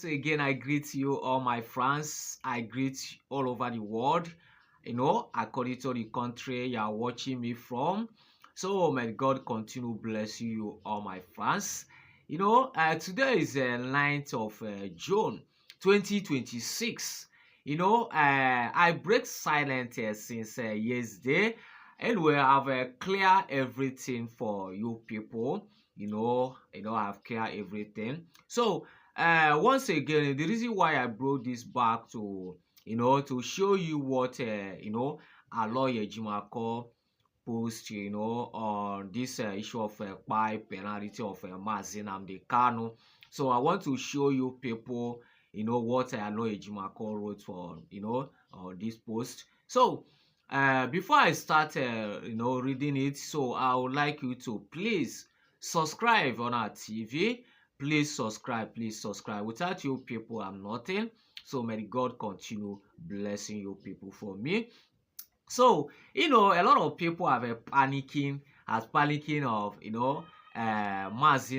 once again, I greet you, all my friends. I greet all over the world, according to the country you are watching me from. So, may God continue bless you, all my friends. Today is the 9th of June 2026. I break silence since yesterday, and we have clear everything for you people. I've cleared everything. So, once again, the reason why I brought this back to show you what Alyo Ejimakor post on this issue of by penalty of Mazi Nnamdi Kanu. So I want to show you people what Alyo Ejimakor wrote on this post. So before I start reading it, so I would like you to please subscribe on our TV. Please subscribe, without you people I'm nothing. So may God continue blessing you people for me. So a lot of people have a panicking of Mazi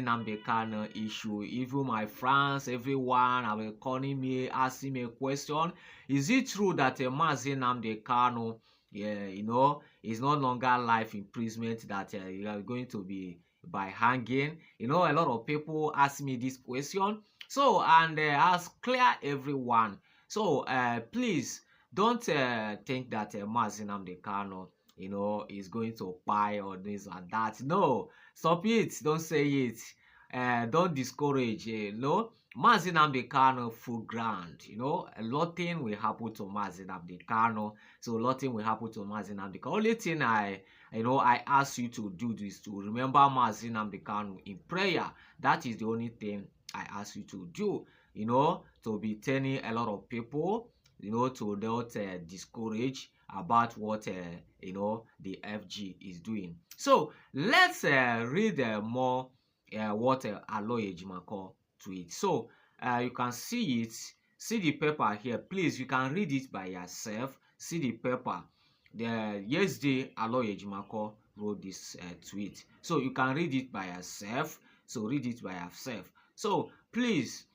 Nnamdi Kanu issue. Even my friends, everyone have been calling me, asking me a question: is it true that Mazi Nnamdi Kanu is no longer life imprisonment, that you are going to be by hanging? A lot of people ask me this question. So, and ask clear everyone. So please don't think that Mazi Nnamdi Kanu is going to buy or this and that. No, stop it. Don't say it. Don't discourage. Mazi Nnamdi Kanu full ground. A lot thing will happen to Mazi Nnamdi Kanu. So a lot thing will happen to Mazi Nnamdi Kanu. Only thing I ask you to do is to remember Mazi Nnamdi Kanu in prayer. That is the only thing I ask you to do. To be telling a lot of people, to not discourage about what the FG is doing. So let's read more what Alyo Ejimakor tweets. So you can see it. See the paper here. Please, you can read it by yourself. See the paper. Yesterday, Alyo Ejimakor wrote this tweet. So you can read it by yourself. So read it by yourself. So please,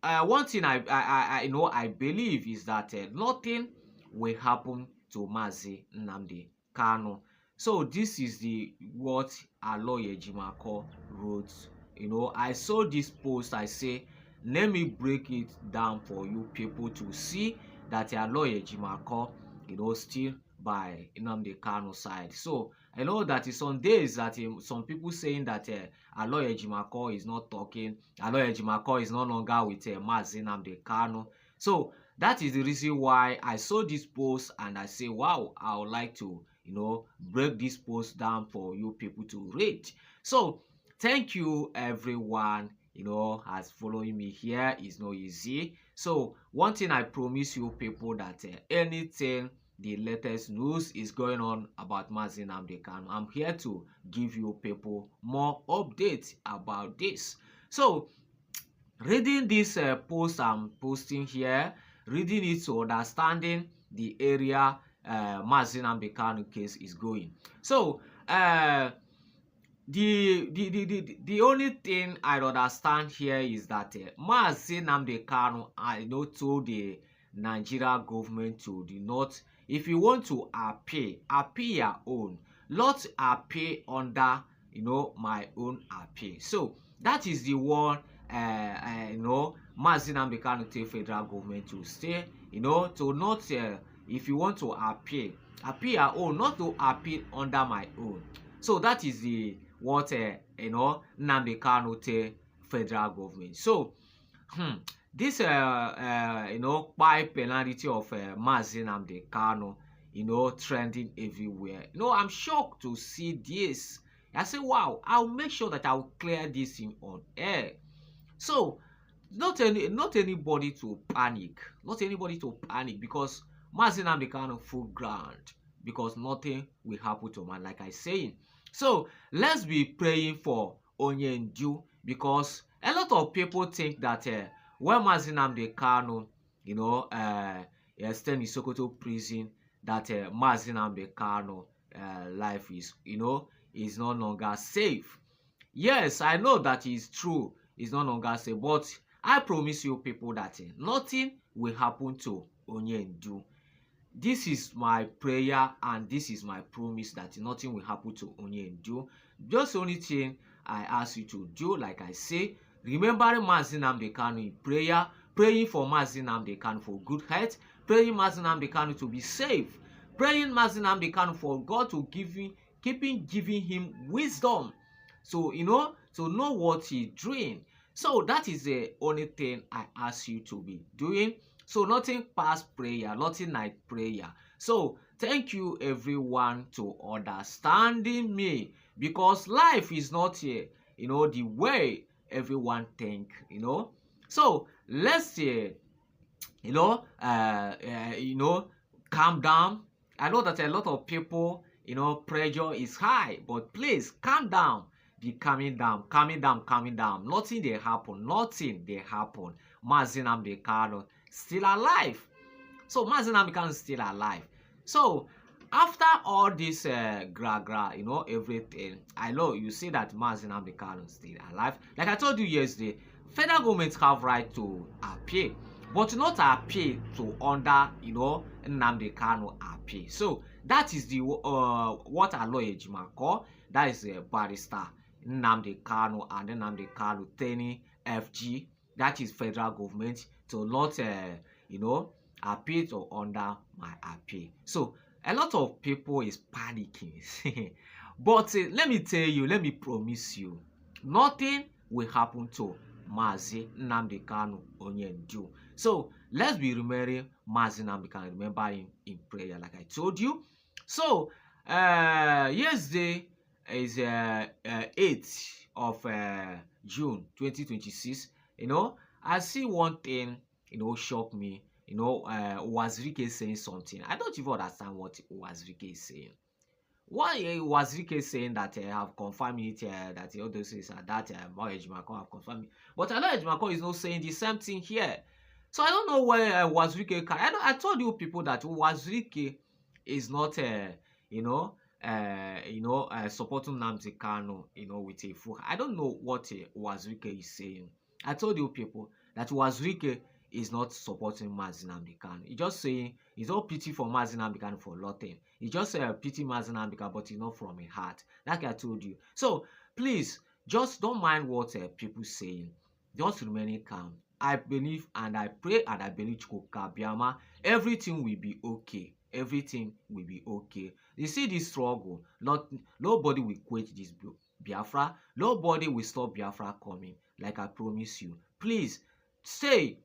one thing I believe is that nothing will happen to Mazi Nnamdi Kanu. So this is what Alyo Ejimakor wrote. I saw this post. I say, let me break it down for you people to see that Alyo Ejimakor still by Nnamdi Kanu side. So I know that some days that some people saying that Alyo Ejimakor is not talking, Alyo Ejimakor is no longer with Mazi Nnamdi Kanu. So that is the reason why I saw this post and I say, wow, I would like to break this post down for you people to read. So thank you everyone as following me here. Is not easy. So one thing I promise you people, that anything the latest news is going on about Mazi Nnamdi Kanu, I'm here to give you people more updates about this. So reading this post I'm posting here, reading it to understanding the area Mazi Nnamdi Kanu case is going. So the only thing I understand here is that Mazi Nnamdi Kanu told the Nigeria government to do not, if you want to appear your own, not appear under my own appear. So that is the one Mazi Nnamdi Kanu tell federal government to stay, to not if you want to appear your own, not to appear under my own. So that is the what Nnamdi Kanu tell federal government. So this by penalty of Mazi Nnamdi Kanu trending everywhere. I'm shocked to see this. I say, wow, I'll make sure that I'll clear this thing on air. So not anybody to panic, because Mazi Nnamdi Kanu full ground, because nothing will happen to man, like I saying. So let's be praying for Onyendu, because a lot of people think that when Mazi Nnamdi Kanu stay in Sokoto prison, that Mazi Nnamdi Kanu life is is no longer safe. Yes, I know that is true, it's no longer safe, but I promise you people that nothing will happen to Onyendu. This is my prayer and this is my promise that nothing will happen to Onyendu. Just the only thing I ask you to do, like I say, remembering Mazi Nnamdi Kanu in prayer, praying for Mazi Nnamdi Kanu for good health, praying Mazi Nnamdi Kanu to be safe, praying Mazi Nnamdi Kanu for God to keeping giving him wisdom. So, to know what he's doing. So that is the only thing I ask you to be doing. So nothing past prayer, nothing like prayer. So thank you everyone to understanding me, because life is not here, the way everyone think, So let's you know, uh, uh, you know, calm down. I know that a lot of people, pressure is high, but please calm down. Be calming down, calming down, calming down. Nothing they happen, nothing they happen. Mazi Nnamdi Kanu still alive. So Mazi Nnamdi Kanu is still alive. So after all this gra, everything, I know you see that Mazi Nnamdi Kanu is still alive. Like I told you yesterday, federal government have right to appeal, but not appeal to under, Nnamdi Kanu appeal. So that is the what Alyo Ejimakor, that is a barrister, Nnamdi Kanu and Nnamdi Kanu Teni FG, that is federal government, to not appeal to under my appeal. So a lot of people is panicking. But let me tell you, let me promise you, nothing will happen to Mazi Nnamdi Kanu Onyendu. So let's be remembering Mazi Nnamdi Kanu, remember him in prayer, like I told you. So yesterday is 8th of June 2026. I see one thing, shock me. Wazirike saying something. I don't even understand what Wazirike is saying. Why Wazirike saying that I have confirmed it, that all those things are that Alyo Ejimakor have confirmed it. But Alyo Ejimakor is not saying the same thing here. So I don't know where Wazirike can. I told you people that Wazirike is not, supporting Nnamdi Kanu, with a full. I don't know what Wazirike is saying. I told you people that Wazirike is not supporting Mazi Nnamdi Kanu. He's just saying he's all pity for Mazi Nnamdi Kanu for nothing. He just pity Mazi Nnamdi Kanu, but it's not from a heart. Like I told you. So please, just don't mind what people saying. Just remain calm. I believe and I pray and I believe Biama, everything will be okay. Everything will be okay. You see this struggle, nobody will quit this Biafra. Nobody will stop Biafra coming, like I promise you. Please stay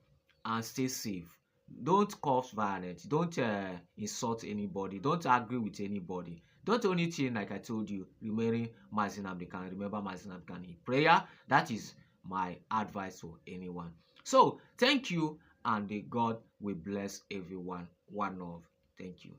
and stay safe. Don't cause violence. Don't insult anybody. Don't agree with anybody. Don't only thing, like I told you, remembering Mazi Nnamdi Kanu. Remember Mazi Nnamdi Kanu in prayer. That is my advice to anyone. So thank you, and God will bless everyone. One love. Thank you.